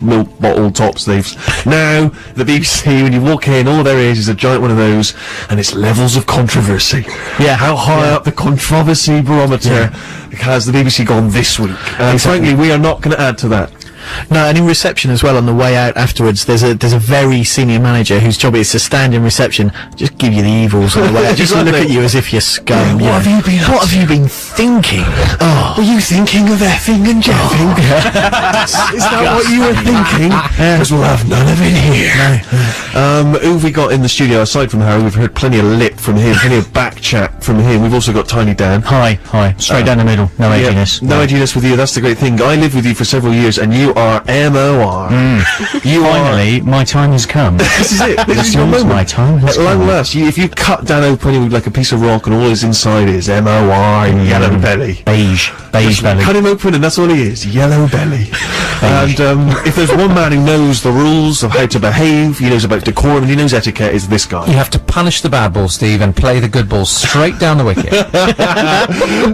milk bottle top sleeves. Now, the BBC, when you walk in, all there is a giant one of those, and it's levels of controversy. Yeah. How high up the controversy barometer has the BBC gone this week? And frankly, we are not going to add to that. No, and in reception as well, on the way out afterwards, there's a very senior manager whose job is to stand in reception, just give you the evils on the way out, just look at you as if you're scum. What have you been thinking? Oh. Were you thinking of effing and jeffing? Is that what you were thinking? Because we'll have none of it here. No. Who have we got in the studio aside from Harry? We've heard plenty of lip from him, plenty of back chat from him. We've also got Tiny Dan. Hi. Straight down the middle. No edginess. No edginess with you. That's the great thing. I lived with you for several years, and you are MOR. Finally, my time has come. This is it. This is your moment. My time has At long come. last, if you cut Dan open like a piece of rock and all his inside is MOR and yellow belly. Beige belly. Cut him open and that's all he is, yellow belly. And if there's one man who knows the rules of how to behave, he knows about decorum and he knows etiquette, is this guy. You have to punish the bad ball, Steve, and play the good ball straight down the wicket.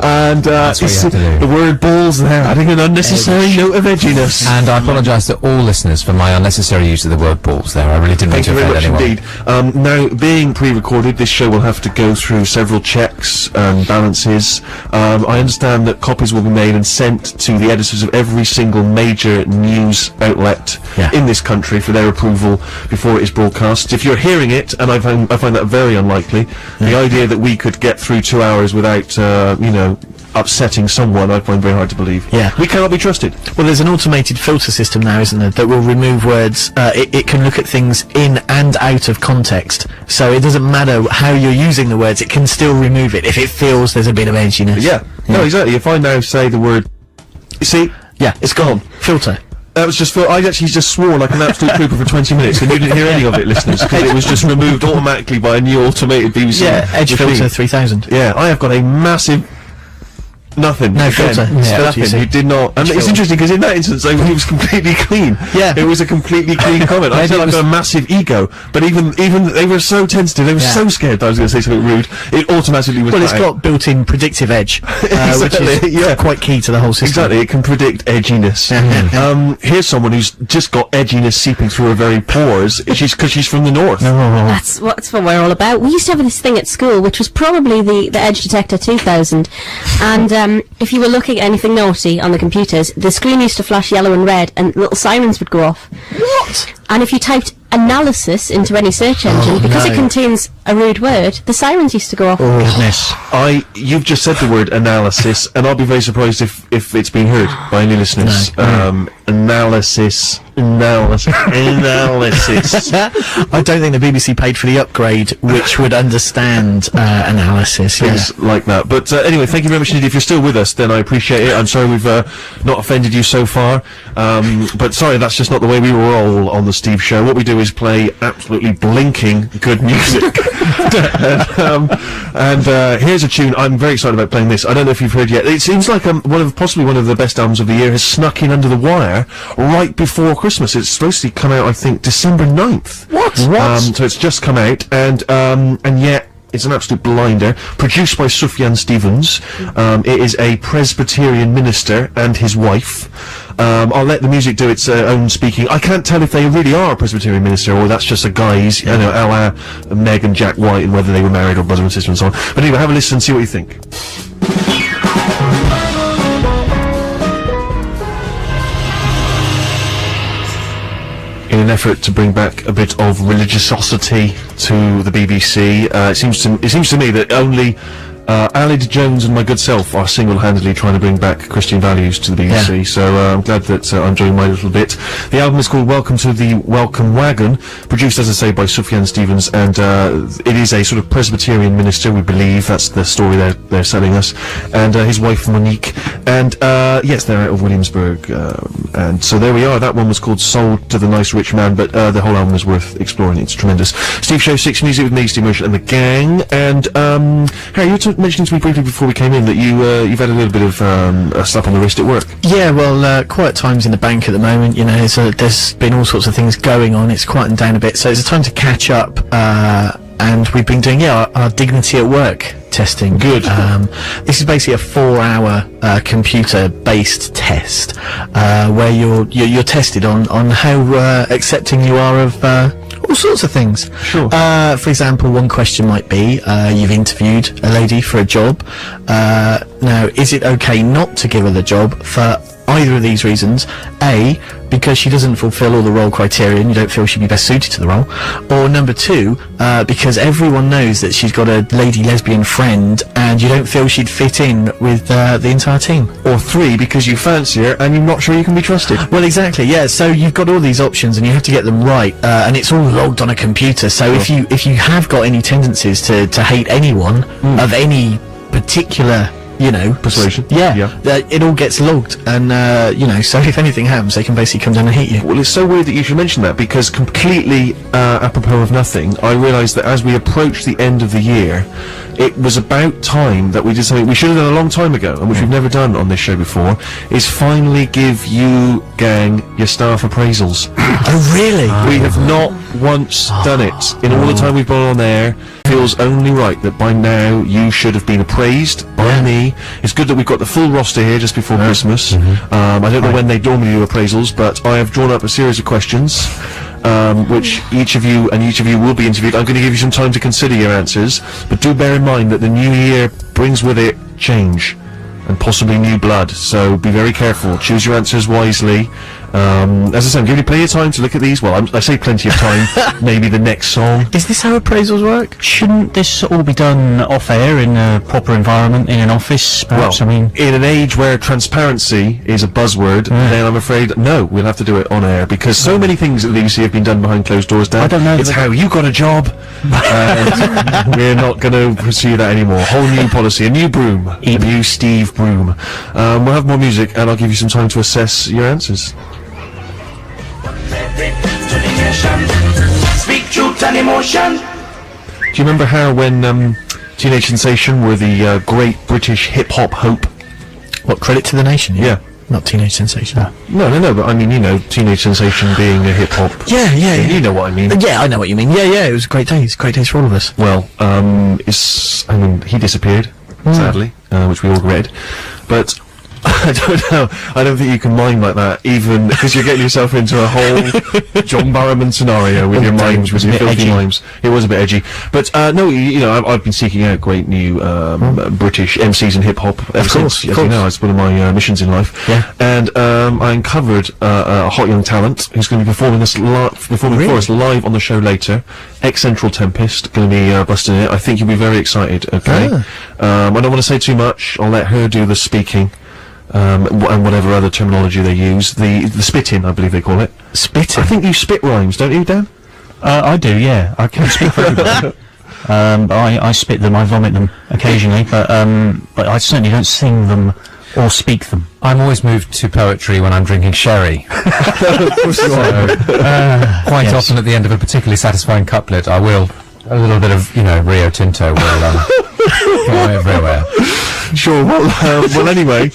And That's what you have to do. the word balls there, adding an unnecessary note of edginess. And I apologise to all listeners for my unnecessary use of the word balls there. I really didn't mean Thank to you very offend much anyone. indeed. Now, being pre-recorded, this show will have to go through several checks and balances. I understand that copies will be made and sent to the editors of every single major news outlet in this country for their approval before it is broadcast. If you're hearing it, and I find that very unlikely, the idea that we could get through 2 hours without, upsetting someone, I find very hard to believe. Yeah. We cannot be trusted. Well, there's an automated filter system now, isn't there, that will remove words. It can look at things in and out of context, so it doesn't matter how you're using the words, it can still remove it if it feels there's a bit of edginess. Yeah. No, exactly. If I now say the word... You see? Yeah, It's gone. filter. That was just I actually just swore like an absolute trooper for 20 minutes, and you didn't hear any of it, listeners, because it was just removed automatically by a new automated BBC Edge machine. filter 3000. Yeah, I have got a massive... Nothing. No Again, filter. yeah, Filter, nothing. you see. You did not. And it's filter. interesting because in that instance, it was completely clean. Yeah. It was a completely clean comment. I said I've got a massive ego, but even they were so tentative. They were so scared that I was going to say something rude. It automatically was. Well, it's got built-in predictive edge, which is quite key to the whole system. Exactly, it can predict edginess. Here's someone who's just got edginess seeping through her very pores. Because she's from the north. That's what we're all about. We used to have this thing at school, which was probably the Edge Detector 2000, and if you were looking at anything naughty on the computers, the screen used to flash yellow and red, and little sirens would go off. What? And if you typed analysis into any search engine, because it contains a rude word, the sirens used to go off. Oh, goodness. You've just said the word analysis, and I'll be very surprised if it's been heard by any listeners. Analysis. I don't think the BBC paid for the upgrade, which would understand analysis. Things like that. But anyway, thank you very much indeed. If you're still with us, then I appreciate it. I'm sorry we've not offended you so far. But sorry, that's just not the way we roll on the Steve Show. What we do is play absolutely blinking good music. and here's a tune. I'm very excited about playing this. I don't know if you've heard yet. It seems like possibly one of the best albums of the year has snuck in under the wire right before Christmas. It's supposed to come out, I think, December 9th. What? So it's just come out, and yet it's an absolute blinder. Produced by Sufjan Stevens. It is a Presbyterian minister and his wife. I'll let the music do its own speaking. I can't tell if they really are a Presbyterian minister or that's just a guise, a la Meg and Jack White, and whether they were married or brother and sister and so on. But anyway, have a listen and see what you think. In an effort to bring back a bit of religiosity to the BBC, it seems to me that only Alid Jones and my good self are single-handedly trying to bring back Christian values to the BBC, so I'm glad that I'm doing my little bit. The album is called Welcome to the Welcome Wagon, produced, as I say, by Sufjan Stevens, and it is a sort of Presbyterian minister, we believe. That's the story they're selling us, and his wife Monique, and yes, they're out of Williamsburg, and so there we are. That one was called Sold to the Nice Rich Man, but the whole album is worth exploring. It's tremendous. Steve Show 6 Music with me, Steve Merchant, and the gang, and Harry, you were mentioning to me briefly before we came in that you've had a little bit of a slap on the wrist at work. Yeah, well, quiet times in the bank at the moment. There's been all sorts of things going on. It's quieting down a bit, so it's a time to catch up. And we've been doing our Dignity at Work testing. Good. This is basically a 4-hour computer-based test where you're tested on how accepting you are of all sorts of things. Sure. For example, one question might be, you've interviewed a lady for a job. Now, is it okay not to give her the job for either of these reasons? A, because she doesn't fulfill all the role criteria and you don't feel she'd be best suited to the role. Or number two, because everyone knows that she's got a lady lesbian friend and you don't feel she'd fit in with the entire team. Or 3, because you fancy her and you're not sure you can be trusted. Well, exactly, yeah. So you've got all these options, and you have to get them right, and it's all logged on a computer. So if you have got any tendencies to hate anyone of any particular, Persuasion. it all gets logged, and so if anything happens, they can basically come down and hit you. Well, it's so weird that you should mention that, because completely apropos of nothing, I realised that as we approach the end of the year, it was about time that we did something we should have done a long time ago, and which we've never done on this show before, is finally give you, gang, your staff appraisals. Oh, really? We have not once done it. In all the time we've been on air, feels only right that by now you should have been appraised by me. It's good that we've got the full roster here just before Christmas. I don't know when they normally do appraisals, but I have drawn up a series of questions, which each of you will be interviewed. I'm going to give you some time to consider your answers, but do bear in mind that the new year brings with it change and possibly new blood, so be very careful. Choose your answers wisely. As I said, I'm giving you plenty of time to look at these. Well, I say plenty of time, maybe the next song. Is this how appraisals work? Shouldn't this all be done off air in a proper environment in an office? Perhaps. Well, in an age where transparency is a buzzword, then I'm afraid, no, we'll have to do it on air, because so many things at the BBC have been done behind closed doors, Dan. I don't know. It's how you got a job, and we're not going to pursue that anymore. Whole new policy, a new broom, a new Steve Broom. We'll have more music, and I'll give you some time to assess your answers. Speak truth and emotion. Do you remember how when Teenage Sensation were the great British hip-hop hope? What, Credit to the Nation? Yeah. Not Teenage Sensation. No, but I mean, Teenage Sensation being a hip-hop. Yeah. You know what I mean. Yeah, I know what you mean. Yeah, it was great days. Great days for all of us. Well, he disappeared, sadly, which we all regretted. But I don't know. I don't think you can mime like that, even because you're getting yourself into a whole John Barrowman scenario with your mimes, with your filthy mimes. It was a bit edgy, but no, I've been seeking out great new British MCs and hip hop ever since. As you know, it's one of my missions in life. Yeah. And I uncovered a hot young talent who's going to be performing for us live on the show later. Ex-Central Tempest, going to be busting it. I think you'll be very excited. Okay. I don't want to say too much. I'll let her do the speaking. And whatever other terminology they use, the spitting, I believe they call it. Spitting? I think you spit rhymes, don't you, Dan? I do, yeah. I can speak for everybody. I spit them, I vomit them occasionally, but I certainly don't sing them or speak them. I'm always moved to poetry when I'm drinking sherry. Of course you are. Quite often at the end of a particularly satisfying couplet, I will, a little bit of, Rio Tinto will go everywhere. Sure. Well, anyway,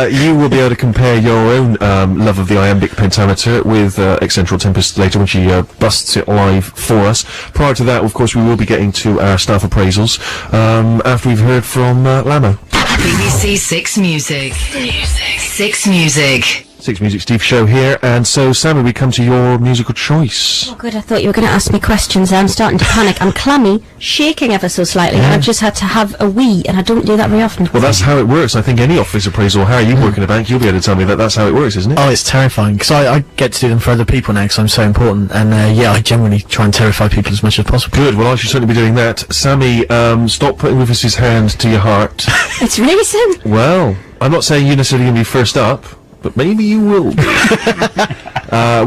you will be able to compare your own love of the iambic pentameter with Ex-Central Tempest later when she busts it live for us. Prior to that, of course, we will be getting to our staff appraisals after we've heard from Lamo. BBC Six Music. Six Music. Six Music Steve show here, and so Sammy, we come to your musical choice. Oh, good. I thought you were going to ask me questions. I'm starting to panic. I'm clammy, shaking ever so slightly, and I've just had to have a wee, and I don't do that very often. Well, that's how it works. I think any office appraisal, how you work in a bank, you'll be able to tell me that that's how it works, isn't it? Oh, it's terrifying, because I get to do them for other people now, because I'm so important, and I generally try and terrify people as much as possible. Good. Well, I should certainly be doing that. Sammy, stop putting Rufus's hand to your heart. It's racing. Well, I'm not saying you're necessarily going to be first up, but maybe you will be.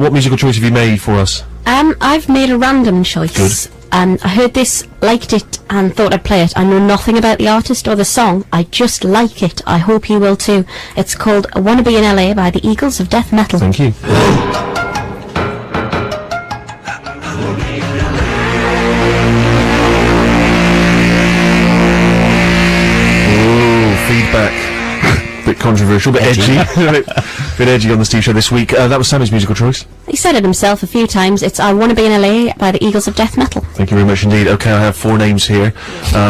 What musical choice have you made for us? I've made a random choice. Good. I heard this, liked it, and thought I'd play it. I know nothing about the artist or the song. I just like it. I hope you will too. It's called I Wanna Be in LA by the Eagles of Death Metal. Thank you. Ooh, feedback. Bit controversial, a bit edgy. Bit edgy on the Steve Show this week. That was Sammy's musical choice. He said it himself a few times. It's I Wanna Be in LA by the Eagles of Death Metal. Thank you very much indeed. Okay, I have 4 names here.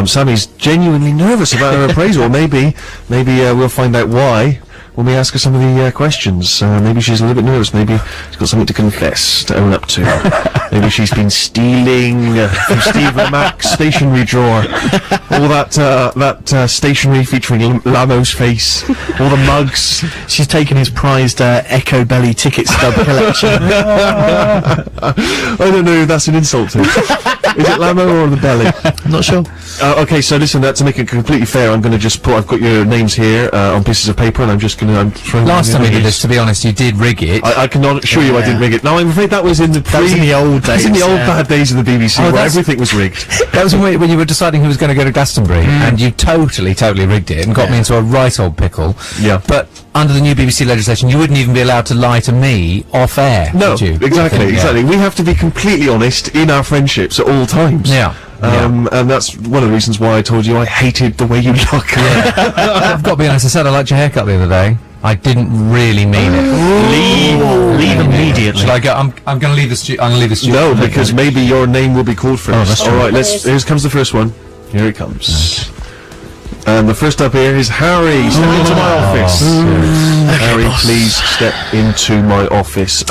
Sammy's genuinely nervous about her appraisal. Maybe we'll find out why when we ask her some of the questions. Maybe she's a little bit nervous. Maybe she's got something to confess, to own up to. Maybe she's been stealing from Steve Lamac's stationery drawer. All that stationery featuring Lamo's face. All the mugs. She's taken his prized Echo Belly ticket stub collection. I don't know if that's an insult to. Is it Lamo or the belly? I'm not sure. Okay, so listen, to make it completely fair, I'm going to just I've got your names here on pieces of paper, and I'm throwing Last time we did names. this, to be honest, you did rig it. I cannot assure you I didn't rig it. No, I'm afraid that was in the old That was in the old bad days of the BBC where that's- everything was rigged. That was when you were deciding who was going to go to Glastonbury, and you totally rigged it and got me into a right old pickle. Yeah. But under the new BBC legislation, you wouldn't even be allowed to lie to me off air. No, would you? exactly, Yeah. exactly. We have to be completely honest in our friendships at all times. Yeah. And that's one of the reasons why I told you I hated the way you look. I've got to be honest, I said I liked your haircut the other day. I didn't really mean it. Leave immediately. Shall I go? I'm going to leave the studio. I'm going to leave the studio. No, because maybe your name will be called first. that's true. All right, here comes the first one. Here it comes. And the first up here is Harry. Step into my office. Harry, please step into my office.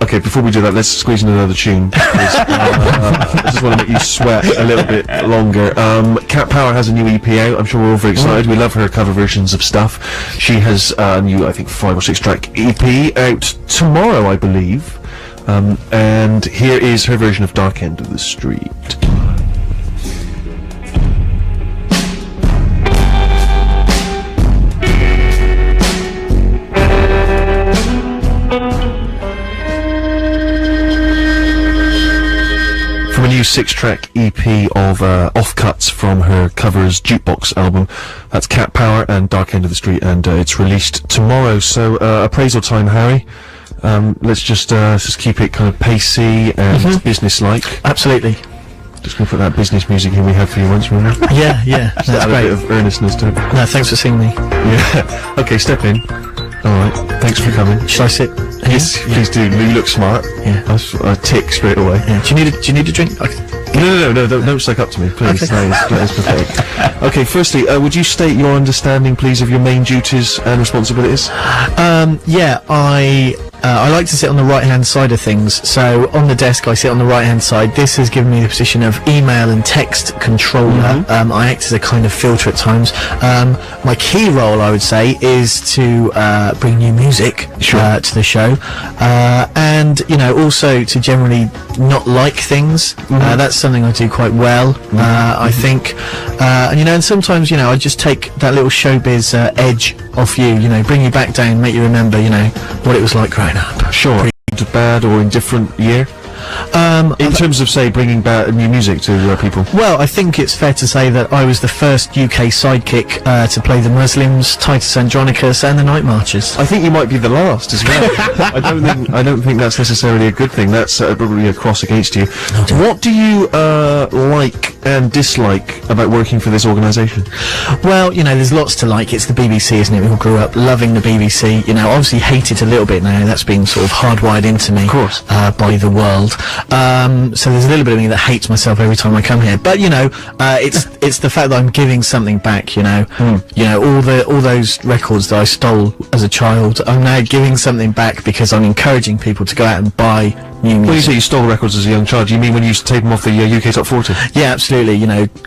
Okay, before we do that, let's squeeze in another tune. I just want to make you sweat a little bit longer. Cat Power has a new EP out. I'm sure we're all very excited. We love her cover versions of stuff. She has a new, I think, 5 or 6 track EP out tomorrow, I believe. And here is her version of Dark End of the Street. From a new 6-track EP of offcuts from her Covers Jukebox album. That's Cat Power and Dark End of the Street, and it's released tomorrow. So appraisal time, Harry. Let's just keep it kind of pacey and business-like. Absolutely. Just gonna put that business music in we had for you once, remember? Yeah. That's Add a bit great. of earnestness to it. No, thanks for seeing me. Yeah. Okay, step in. Alright, thanks for coming. Shall I sit? Yes, please do. You look smart. Yeah. I tick straight away. Yeah. Do you need a drink? Okay. No, don't suck up to me, please. Okay. That is pathetic. Okay, firstly, would you state your understanding, please, of your main duties and responsibilities? Yeah, I like to sit on the right-hand side of things. So on the desk, I sit on the right-hand side. This has given me the position of email and text controller. I act as a kind of filter at times. My key role, I would say, is to bring new music to the show, and also to generally not like things. That's something I do quite well. I think, and sometimes I just take that little showbiz edge off you. Bring you back down, make you remember, what it was like growing up. Sure. Good, bad, or indifferent year? In terms of, say, bringing back new music to people? Well, I think it's fair to say that I was the first UK sidekick to play the Muslims, Titus Andronicus, and the Night Marchers. I think you might be the last as well. I don't think that's necessarily a good thing. That's probably a cross against you. What do you like and dislike about working for this organisation? Well, there's lots to like. It's the BBC, isn't it? We all grew up loving the BBC. Obviously hate it a little bit now. That's been sort of hardwired into me, Of course. by the world. So there's a little bit of me that hates myself every time I come here. But it's the fact that I'm giving something back. All those records that I stole as a child, I'm now giving something back because I'm encouraging people to go out and buy new When you music. say you stole records as a young child, do you mean when you used to take them off the UK Top 40? Yeah, absolutely.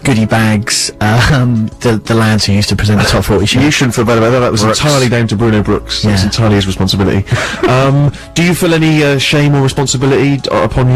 Goodie bags. The lads who used to present the Top 40 show. You shouldn't feel bad about that. That was Brooks. entirely down to Bruno Brooks. That's Yeah. entirely his responsibility. Do you feel any shame or responsibility upon you